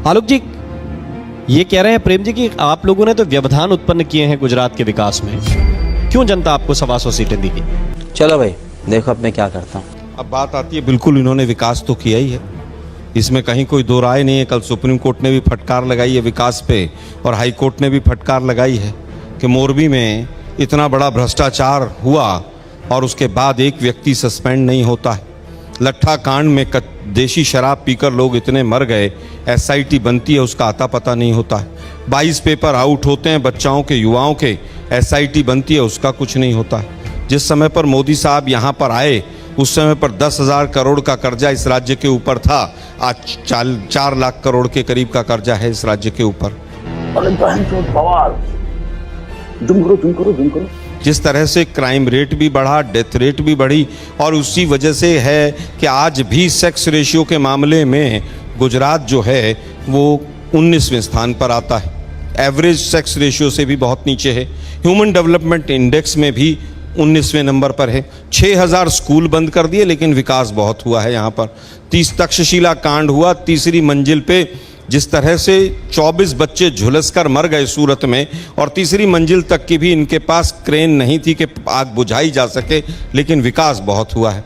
आलोक जी, ये कह रहे हैं प्रेम जी कि आप लोगों ने तो व्यवधान उत्पन्न किए हैं गुजरात के विकास में, क्यों जनता आपको 125 सीटें दी? चलो भाई देखो अब मैं क्या करता हूँ। अब बात आती है, बिल्कुल इन्होंने विकास तो किया ही है, इसमें कहीं कोई दो राय नहीं है। कल सुप्रीम कोर्ट ने भी फटकार लगाई है विकास पे, और हाई कोर्ट ने भी फटकार लगाई है कि मोरबी में इतना बड़ा भ्रष्टाचार हुआ और उसके बाद एक व्यक्ति सस्पेंड नहीं होता है। लट्ठा कांड में देशी शराब पीकर लोग इतने मर गए, एसआईटी बनती है उसका आता पता नहीं होता है। 22 पेपर आउट होते हैं बच्चाओं के, युवाओं के, एसआईटी बनती है उसका कुछ नहीं होता है। जिस समय पर मोदी साहब यहाँ पर आए उस समय पर 10,000 करोड़ का कर्जा इस राज्य के ऊपर था, आज 4 लाख करोड़ के करीब का कर्जा है इस राज्य के ऊपर। जिस तरह से क्राइम रेट भी बढ़ा, डेथ रेट भी बढ़ी, और उसी वजह से है कि आज भी सेक्स रेशियो के मामले में गुजरात जो है वो 19वें स्थान पर आता है। एवरेज सेक्स रेशियो से भी बहुत नीचे है। ह्यूमन डेवलपमेंट इंडेक्स में भी 19वें नंबर पर है। 6,000 स्कूल बंद कर दिए लेकिन विकास बहुत हुआ है यहाँ पर। 30 तक्षशिला कांड हुआ, तीसरी मंजिल पे जिस तरह से 24 बच्चे झुलसकर मर गए सूरत में, और तीसरी मंजिल तक की भी इनके पास क्रेन नहीं थी कि आग बुझाई जा सके, लेकिन विकास बहुत हुआ है।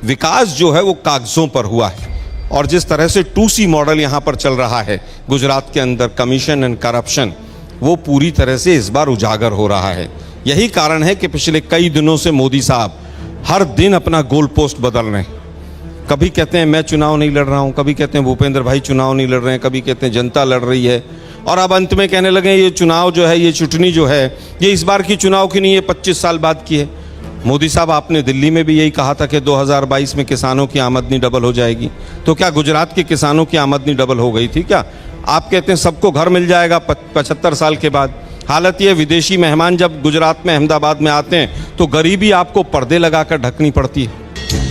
विकास जो है वो कागजों पर हुआ है, और जिस तरह से 2C मॉडल यहाँ पर चल रहा है गुजरात के अंदर, कमीशन एंड करप्शन, वो पूरी तरह से इस बार उजागर हो रहा है। यही कारण है कि पिछले कई दिनों से मोदी साहब हर दिन अपना गोल पोस्ट बदल रहे हैं। कभी कहते हैं मैं चुनाव नहीं लड़ रहा हूं, कभी कहते हैं भूपेंद्र भाई चुनाव नहीं लड़ रहे हैं, कभी कहते हैं जनता लड़ रही है, और अब अंत में कहने लगे ये चुनाव जो है, ये चुटनी जो है, ये इस बार की चुनाव की नहीं है, 25 साल बाद की है। मोदी साहब आपने दिल्ली में भी यही कहा था कि 2022 में किसानों की आमदनी डबल हो जाएगी, तो क्या गुजरात के किसानों की आमदनी डबल हो गई थी क्या? आप कहते हैं सबको घर मिल जाएगा 75 साल के बाद। हालत ये, विदेशी मेहमान जब गुजरात में, अहमदाबाद में आते हैं तो गरीबी आपको पर्दे लगाकर ढकनी पड़ती है।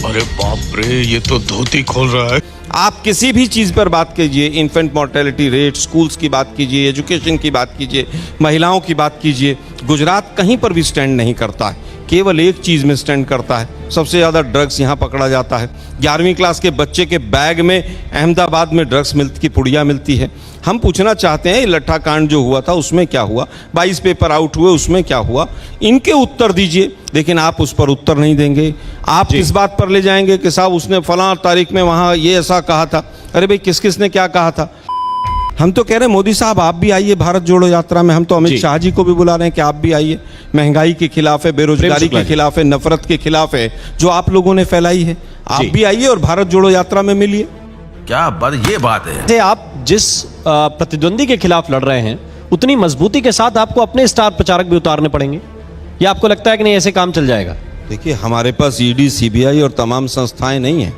अरे बाप रे, ये तो धोती खोल रहा है। आप किसी भी चीज़ पर बात कीजिए, इन्फेंट मोर्टेलिटी रेट, स्कूल्स की बात कीजिए, एजुकेशन की बात कीजिए, महिलाओं की बात कीजिए, गुजरात कहीं पर भी स्टैंड नहीं करता है। केवल एक चीज़ में स्टैंड करता है, सबसे ज़्यादा ड्रग्स यहाँ पकड़ा जाता है। 11वीं क्लास के बच्चे के बैग में अहमदाबाद में ड्रग्स की पुड़िया मिलती है। हम पूछना चाहते हैं, लट्ठा कांड जो हुआ था उसमें क्या हुआ, 22 पेपर आउट हुए उसमें क्या हुआ, इनके उत्तर दीजिए। लेकिन आप उस पर उत्तर नहीं देंगे। आप इस बात पर ले जाएंगे कि साहब उसने फलां तारीख में वहाँ ये ऐसा कहा था। अरे भाई, किस किस ने क्या कहा था? हम तो कह रहे हैं मोदी साहब आप भी आइए भारत जोड़ो यात्रा में। हम तो अमित शाह जी को भी बुला रहे हैं कि आप भी आइए। महंगाई के खिलाफ है, बेरोजगारी के खिलाफ है, नफरत के खिलाफ है जो आप लोगों ने फैलाई है। आप भी आइए और भारत जोड़ो यात्रा में मिलिए। क्या बात, ये बात है। आप जिस प्रतिद्वंदी के खिलाफ लड़ रहे हैं उतनी मजबूती के साथ आपको अपने स्टार प्रचारक भी उतारने पड़ेंगे, या आपको लगता है कि नहीं ऐसे काम चल जाएगा? देखिए, हमारे पास ईडी, सीबीआई और तमाम संस्थाएं नहीं हैं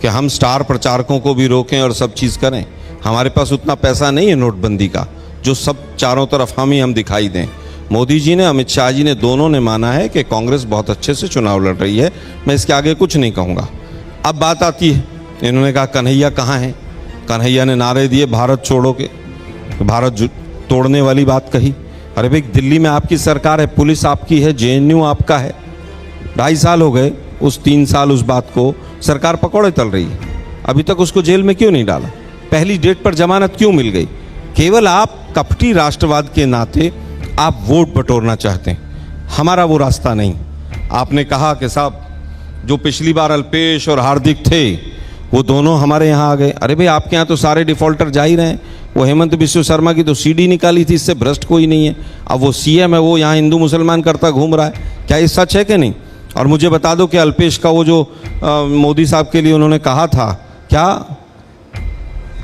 कि हम स्टार प्रचारकों को भी रोकें और सब चीज़ करें। हमारे पास उतना पैसा नहीं है नोटबंदी का जो सब चारों तरफ हम दिखाई दें। मोदी जी ने, अमित शाह जी ने, दोनों ने माना है कि कांग्रेस बहुत अच्छे से चुनाव लड़ रही है। मैं इसके आगे कुछ नहीं कहूँगा। अब बात आती है, इन्होंने कहा कन्हैया कहाँ है? कन्हैया ने नारे दिए भारत छोड़ो के, भारत तोड़ने वाली बात कही। अरे भाई, दिल्ली में आपकी सरकार है, पुलिस आपकी है, जेएनयू आपका है। 2.5 साल हो गए, उस 3 साल उस बात को सरकार पकौड़े तल रही है। अभी तक उसको जेल में क्यों नहीं डाला? पहली डेट पर जमानत क्यों मिल गई? केवल आप कपटी राष्ट्रवाद के नाते आप वोट बटोरना चाहते हैं। हमारा वो रास्ता नहीं। आपने कहा कि साहब जो पिछली बार अल्पेश और हार्दिक थे वो दोनों हमारे यहाँ आ गए। अरे भाई, आपके यहाँ तो सारे डिफॉल्टर जा ही रहे हैं। वो हेमंत बिस्व शर्मा की तो सीडी निकाली थी, इससे भ्रष्ट कोई नहीं है। अब वो सीएम है, वो यहाँ हिंदू मुसलमान करता घूम रहा है। क्या ये सच है कि नहीं? और मुझे बता दो कि अल्पेश का वो जो मोदी साहब के लिए उन्होंने कहा था क्या,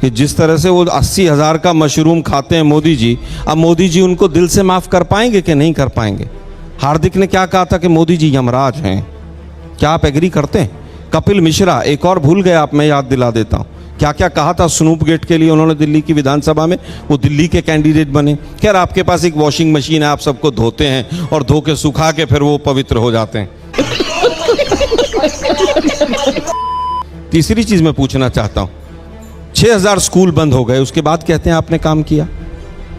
कि जिस तरह से वो 80,000 का मशरूम खाते हैं मोदी जी, अब मोदी जी उनको दिल से माफ़ कर पाएंगे कि नहीं कर पाएंगे? हार्दिक ने क्या कहा था कि मोदी जी यमराज हैं। क्या आप एग्री करते हैं? कपिल मिश्रा, एक और भूल गए आप, मैं याद दिला देता हूँ, क्या क्या कहा था स्नूप गेट के लिए उन्होंने दिल्ली की विधानसभा में। वो दिल्ली के कैंडिडेट बने। खैर, आपके पास एक वॉशिंग मशीन है, आप सबको धोते हैं और धो के सुखा के फिर वो पवित्र हो जाते हैं। तीसरी चीज़ मैं पूछना चाहता हूँ, 6,000 स्कूल बंद हो गए, उसके बाद कहते हैं आपने काम किया।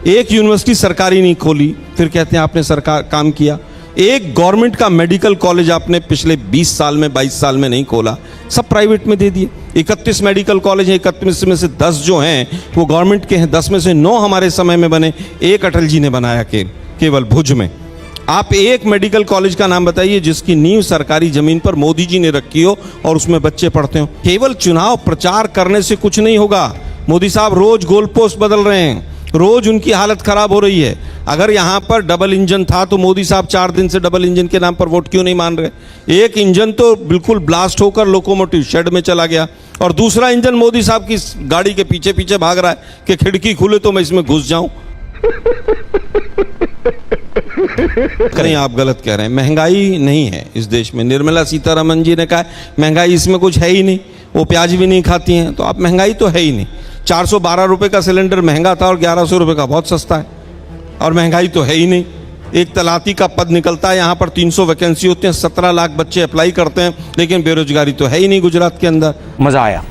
एक यूनिवर्सिटी सरकारी नहीं खोली, फिर कहते हैं आपने सरकार काम किया। एक गवर्नमेंट का मेडिकल कॉलेज आपने पिछले 20 साल में 22 साल में नहीं खोला, सब प्राइवेट में दे दिए। 31 मेडिकल कॉलेज हैं, 31 में से 10 जो हैं वो गवर्नमेंट के हैं, 10 में से 9 हमारे समय में बने, एक अटल जी ने बनाया केवल भुज में। आप एक मेडिकल कॉलेज का नाम बताइए जिसकी नींव सरकारी जमीन पर मोदी जी ने रखी हो और उसमें बच्चे पढ़ते हो। केवल चुनाव प्रचार करने से कुछ नहीं होगा। मोदी साहब रोज गोल पोस्ट बदल रहे हैं, रोज उनकी हालत खराब हो रही है। अगर यहां पर डबल इंजन था तो मोदी साहब 4 दिन से डबल इंजन के नाम पर वोट क्यों नहीं मान रहे? एक इंजन तो बिल्कुल ब्लास्ट होकर लोकोमोटिव शेड में चला गया और दूसरा इंजन मोदी साहब की गाड़ी के पीछे पीछे भाग रहा है कि खिड़की खुले तो मैं इसमें घुस जाऊं। कहीं आप गलत कह रहे हैं। महंगाई नहीं है इस देश में। निर्मला सीतारमण जी ने कहा महंगाई इसमें कुछ है ही नहीं, वो प्याज भी नहीं खाती हैं, तो आप महंगाई तो है ही नहीं। 412 रुपए का सिलेंडर महंगा था और 1100 रुपए का बहुत सस्ता है, और महंगाई तो है ही नहीं। एक तलाती का पद निकलता है, यहाँ पर 300 वैकेंसी होते हैं, 17 लाख बच्चे अप्लाई करते हैं, लेकिन बेरोजगारी तो है ही नहीं गुजरात के अंदर। मजा आया।